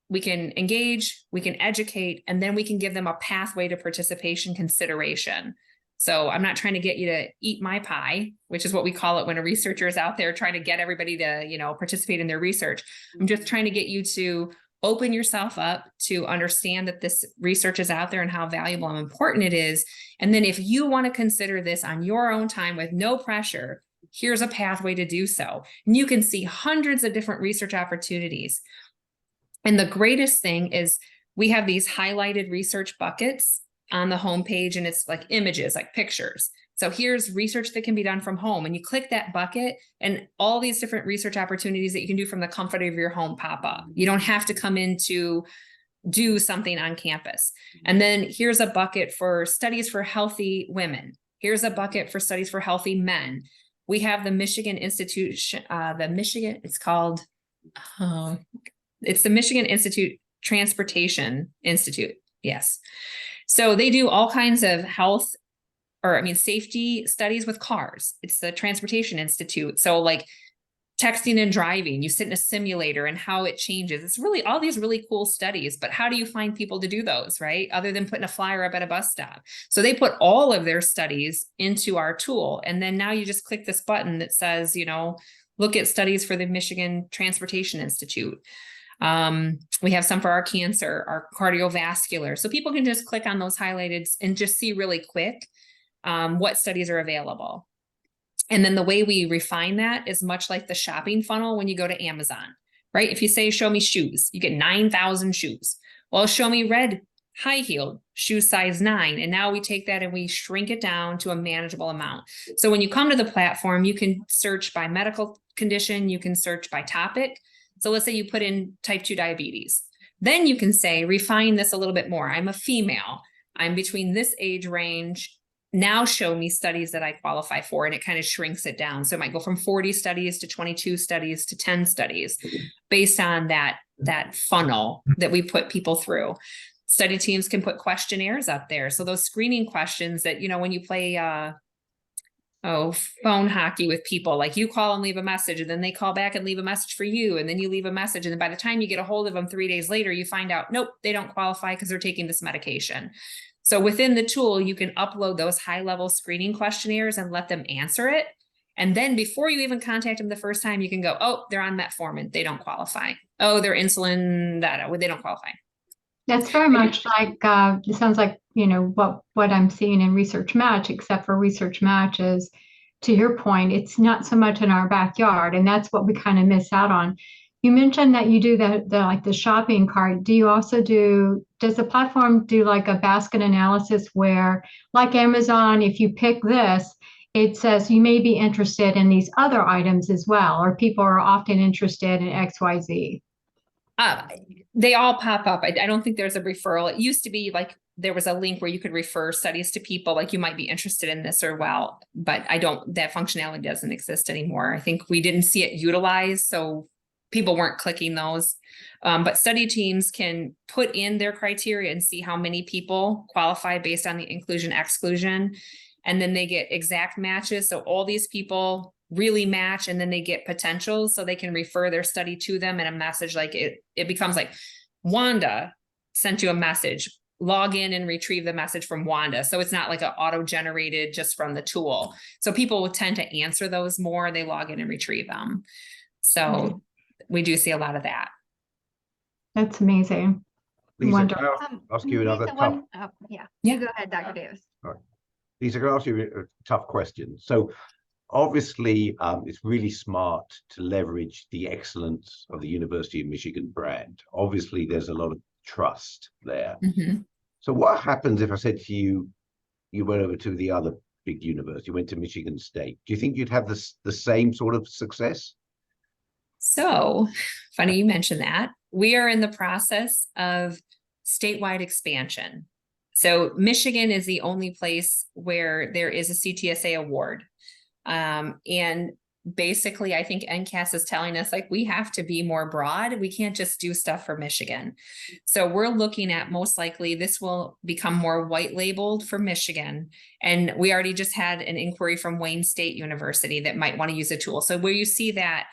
we can engage, we can educate, and then we can give them a pathway to participation consideration. So I'm not trying to get you to eat my pie, which is what we call it when a researcher is out there trying to get everybody to, participate in their research. I'm just trying to get you to open yourself up to understand that this research is out there and how valuable and important it is. And then if you want to consider this on your own time with no pressure, here's a pathway to do so. And you can see hundreds of different research opportunities. And the greatest thing is we have these highlighted research buckets on the homepage, and it's like images, like pictures. So here's research that can be done from home, and you click that bucket and all these different research opportunities that you can do from the comfort of your home pop up. You don't have to come in to do something on campus. And then here's a bucket for studies for healthy women. Here's a bucket for studies for healthy men. We have the Michigan Institute, it's the Michigan Institute Transportation Institute. Yes. So they do all kinds of safety studies with cars. It's the Transportation Institute. So like texting and driving, you sit in a simulator and how it changes. It's really all these really cool studies, but how do you find people to do those, right? Other than putting a flyer up at a bus stop. So they put all of their studies into our tool. And then now you just click this button that says, look at studies for the Michigan Transportation Institute. We have some for our cancer, our cardiovascular. So people can just click on those highlighted and just see really quick what studies are available. And then the way we refine that is much like the shopping funnel when you go to Amazon, right? If you say, show me shoes, you get 9,000 shoes. Well, show me red high heeled shoe size 9. And now we take that and we shrink it down to a manageable amount. So when you come to the platform, you can search by medical condition, you can search by topic. So let's say you put in type 2 diabetes. Then you can say, refine this a little bit more. I'm a female. I'm between this age range. Now show me studies that I qualify for, and it kind of shrinks it down. So it might go from 40 studies to 22 studies to 10 studies based on that funnel that we put people through. Study teams can put questionnaires up there. So those screening questions that, when you play phone hockey with people, like you call and leave a message, and then they call back and leave a message for you, and then you leave a message. And then by the time you get a hold of them 3 days later, you find out, nope, they don't qualify because they're taking this medication. So within the tool, you can upload those high-level screening questionnaires and let them answer it. And then before you even contact them the first time, you can go, oh, they're on metformin, they don't qualify. Oh, they're insulin, they don't qualify. That's very much like, it sounds like, what I'm seeing in Research Match, except for Research Match is, to your point, it's not so much in our backyard, and that's what we kind of miss out on. You mentioned that you do the shopping cart. Do you also does the platform do like a basket analysis where, like Amazon, if you pick this, it says you may be interested in these other items as well, or people are often interested in XYZ? They all pop up. I don't think there's a referral. It used to be like there was a link where you could refer studies to people, like you might be interested in this but that functionality doesn't exist anymore. I think we didn't see it utilized, so people weren't clicking those. But study teams can put in their criteria and see how many people qualify based on the inclusion exclusion. And then they get exact matches. So all these people really match, and then they get potentials, so they can refer their study to them in a message. Like it becomes like, Wanda sent you a message, log in and retrieve the message from Wanda. So it's not like an auto-generated just from the tool. So people will tend to answer those more. They log in and retrieve them. So we do see a lot of that. That's amazing. Lisa, can I ask you another tough? Yeah. Yeah. You go ahead, Dr. Davis. All right. Lisa, can I ask you a tough question? So obviously, it's really smart to leverage the excellence of the University of Michigan brand. Obviously, there's a lot of trust there. Mm-hmm. So what happens if I said to you, you went over to the other big university, you went to Michigan State? Do you think you'd have the same sort of success? So funny you mentioned that. We are in the process of statewide expansion. So Michigan is the only place where there is a CTSA award. And basically, I think NCAS is telling us, like, we have to be more broad. We can't just do stuff for Michigan. So we're looking at, most likely this will become more white labeled for Michigan. And we already just had an inquiry from Wayne State University that might want to use a tool. So where you see that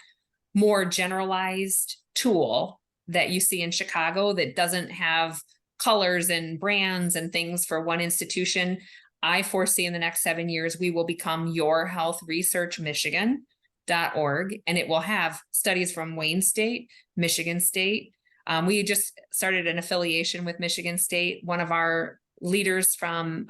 more generalized tool that you see in Chicago that doesn't have colors and brands and things for one institution, I foresee in the next 7 years, we will become Your Health Research Michigan.org, and it will have studies from Wayne State, Michigan State. We just started an affiliation with Michigan State. One of our leaders from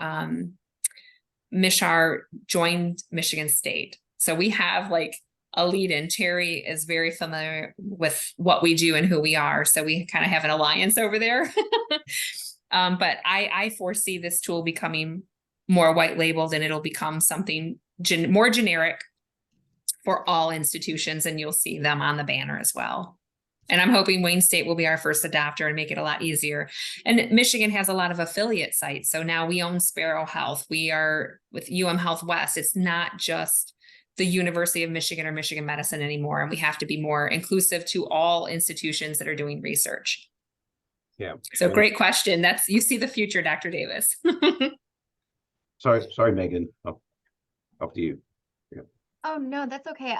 Mishar joined Michigan State. So we have like a lead in. Terry is very familiar with what we do and who we are. So we kind of have an alliance over there. But I foresee this tool becoming more white labeled, and it'll become something more generic for all institutions, and you'll see them on the banner as well. And I'm hoping Wayne State will be our first adopter and make it a lot easier. And Michigan has a lot of affiliate sites. So now we own Sparrow Health. We are with Health West. It's not just the University of Michigan or Michigan Medicine anymore. And we have to be more inclusive to all institutions that are doing research. Yeah. So great question. You see the future, Dr. Davis. Sorry, Megan. Up to you. Yeah. Oh, no, that's okay.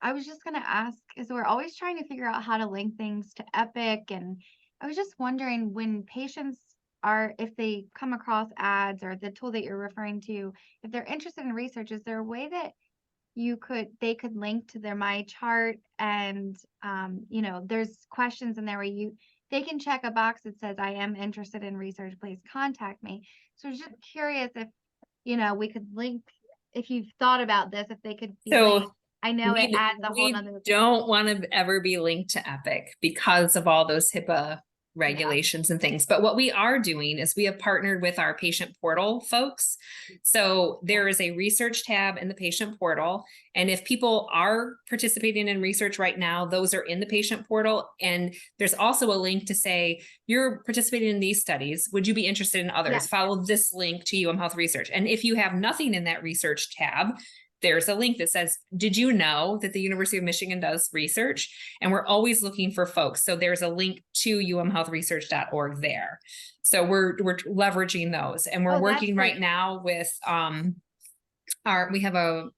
I was just gonna ask, is we're always trying to figure out how to link things to Epic, and I was just wondering when patients are, if they come across ads or the tool that you're referring to, if they're interested in research, is there a way that they could link to their My Chart and, there's questions in there where they can check a box that says, I am interested in research, please contact me. So I was just curious if, we could link, if you've thought about this, if they could be linked. So I know it we, adds a whole we nother. don't want to ever be linked to Epic because of all those HIPAA regulations and things. But what we are doing is we have partnered with our patient portal folks. So there is a research tab in the patient portal. And if people are participating in research right now, those are in the patient portal. And there's also a link to say, you're participating in these studies. Would you be interested in others? Yeah. Follow this link to UM Health Research. And if you have nothing in that research tab, there's a link that says, did you know that the University of Michigan does research? And we're always looking for folks. So there's a link to umhealthresearch.org there. So we're leveraging those, and we're working right now with we have a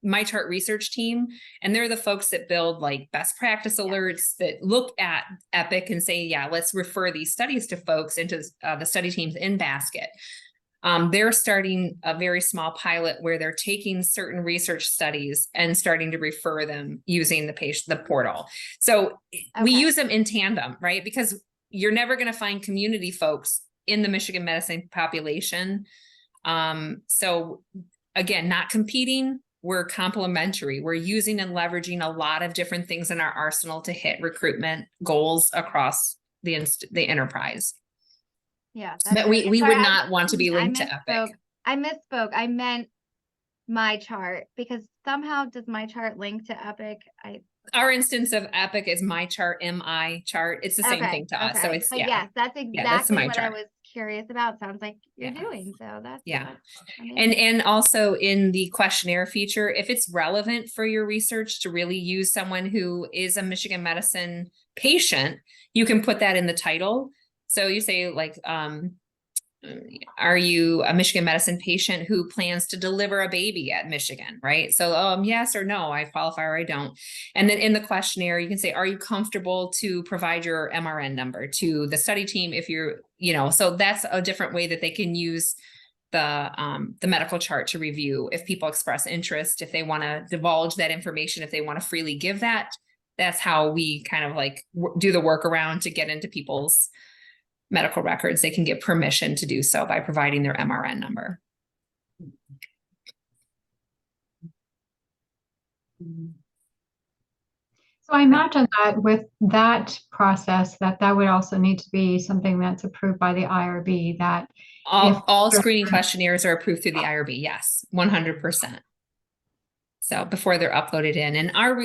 My Chart research team, and they're the folks that build like best practice alerts that look at Epic and say, yeah, let's refer these studies to folks into the study teams in Basket. They're starting a very small pilot where they're taking certain research studies and starting to refer them using the portal. So we use them in tandem, right? Because you're never going to find community folks in the Michigan medicine population. So again, not competing, we're complementary. We're using and leveraging a lot of different things in our arsenal to hit recruitment goals across the enterprise. Yeah. But we would not want to be linked to Epic. I misspoke. I meant My Chart, because somehow does My Chart link to Epic? Our instance of Epic is My Chart, MI Chart. It's the same thing to us. So it's, but yes, that's exactly what I was curious about. Sounds like you're doing. So that's and also in the questionnaire feature, if it's relevant for your research to really use someone who is a Michigan medicine patient, you can put that in the title. So you say like, are you a Michigan medicine patient who plans to deliver a baby at Michigan, right? So yes or no, I qualify or I don't. And then in the questionnaire, you can say, are you comfortable to provide your MRN number to the study team if you're, so that's a different way that they can use the medical chart to review if people express interest, if they want to divulge that information, if they want to freely give that. That's how we kind of like do the workaround to get into people's medical records. They can get permission to do so by providing their MRN number. So I imagine that with that process, that would also need to be something that's approved by the IRB. That all screening questionnaires are approved through the IRB. Yes, 100%. So before they're uploaded in, and our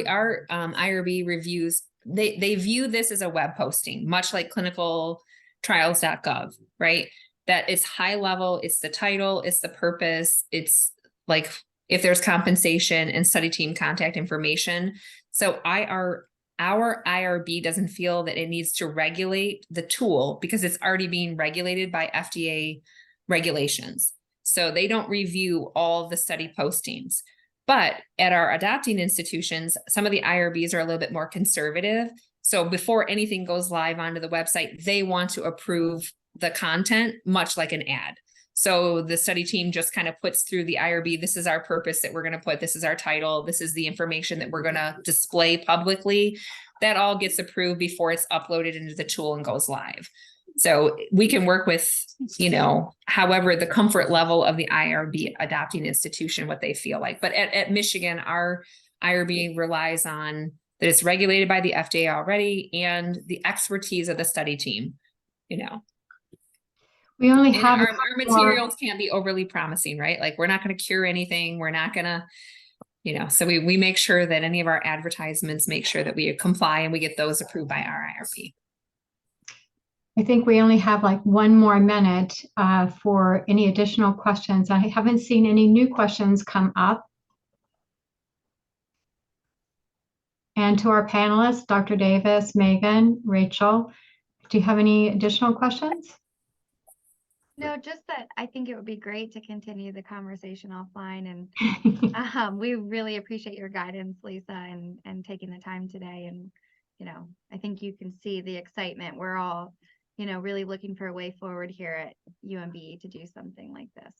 IRB reviews, they view this as a web posting, much like clinicaltrials.gov, right? That it's high level, it's the title, it's the purpose, it's like if there's compensation and study team contact information. So our IRB doesn't feel that it needs to regulate the tool because it's already being regulated by FDA regulations. So they don't review all the study postings. But at our adopting institutions, some of the IRBs are a little bit more conservative. So before anything goes live onto the website, they want to approve the content, much like an ad. So the study team just kind of puts through the IRB, this is our purpose that we're going to put, this is our title, this is the information that we're going to display publicly. That all gets approved before it's uploaded into the tool and goes live. So we can work with, however, the comfort level of the IRB adopting institution, what they feel like. But at Michigan, our IRB relies on that it's regulated by the FDA already and the expertise of the study team, We only have our materials can't be overly promising, right? Like we're not going to cure anything. We're not going to, so we make sure that any of our advertisements make sure that we comply and we get those approved by our IRB. I think we only have like one more minute for any additional questions. I haven't seen any new questions come up. And to our panelists, Dr. Davis, Megan, Rachel, do you have any additional questions? No, just that I think it would be great to continue the conversation offline, and we really appreciate your guidance, Lisa, and taking the time today. And I think you can see the excitement. We're all, really looking for a way forward here at UMB to do something like this.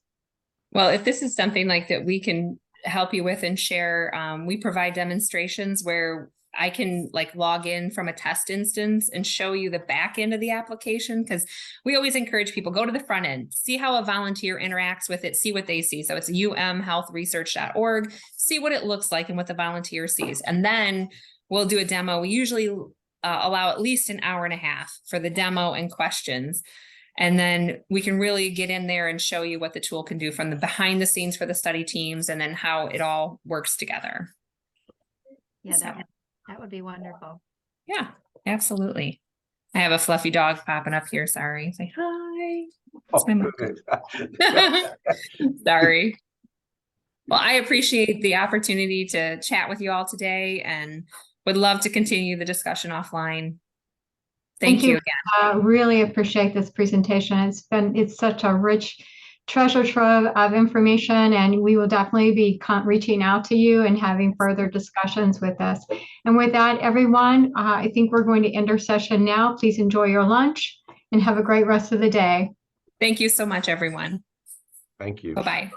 Well, if this is something like that we can help you with and share, we provide demonstrations where I can like log in from a test instance and show you the back end of the application, because we always encourage people, go to the front end, see how a volunteer interacts with it, see what they see. So it's umhealthresearch.org, see what it looks like and what the volunteer sees. And then we'll do a demo. We usually allow at least an hour and a half for the demo and questions. And then we can really get in there and show you what the tool can do from the behind the scenes for the study teams, and then how it all works together. Yeah, So, that would be wonderful. yeah, absolutely. I have a fluffy dog popping up here. Sorry. Say hi. That's my mom. Sorry. Well, I appreciate the opportunity to chat with you all today and would love to continue the discussion offline. Thank you again. Really appreciate this presentation. It's such a rich treasure trove of information, and we will definitely be reaching out to you and having further discussions with us. And with that, everyone, I think we're going to end our session now. Please enjoy your lunch and have a great rest of the day. Thank you so much, everyone. Thank you. Bye-bye.